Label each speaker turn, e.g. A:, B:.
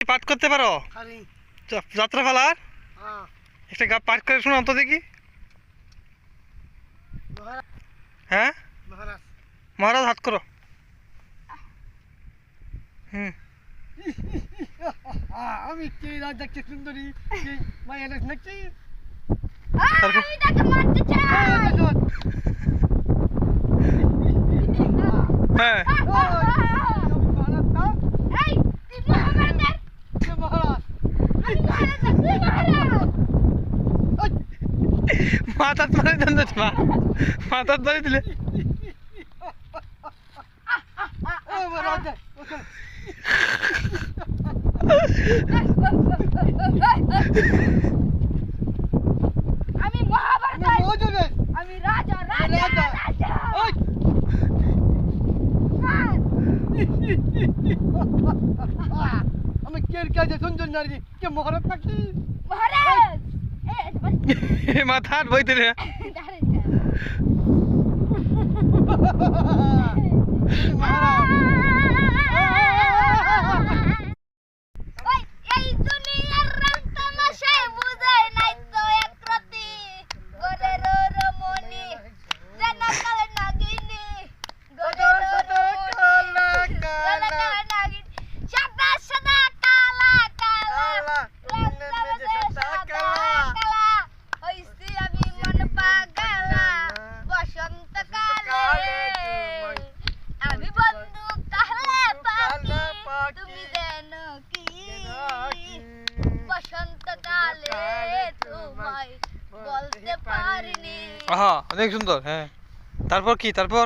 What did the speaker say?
A: পাঠ করতে পারো? যাত্রা ফেলার একটা গা পাঠ করে শোনাও তো দেখি। হ্যাঁ মহারাজ হাত করো।
B: আমি কে রাজ দেখতে সুন্দরী মায়া নাকি
C: আমি তাকে মারতে চাই।
A: হ্যাঁ
C: এই তুই মহাভারতের
B: মহারাজ
C: আমি মহারাজ তুই মহারাজ।
A: মাথাত মারি দেন না মাথাত মারি দিলে
B: ও মহারাজ
C: আমি মহাভারতের আমি রাজা রাজা রাজা।
B: আমি কে কাজে সুন্দর নারী কে মহারাজ নাকি
C: মহারাজ
A: মাথাত বই দিলে
C: এই দুনিয়ার রং তামাশায় বুঝায় নাই তো একরতি গোরের রমণী যেন কাল নাগিনী গোরের নাগিনী সাদা সাদা কালা কালা সাদা কালা হইছি আমি মন পাগলা বসন্তকালে আমি বন্ধু কাহলে পাখি তুমি জানো কি বসন্তকালে তোমায় বলতে পারিনি।
A: আহা অনেক সুন্দর। হ্যাঁ তারপর কি তারপর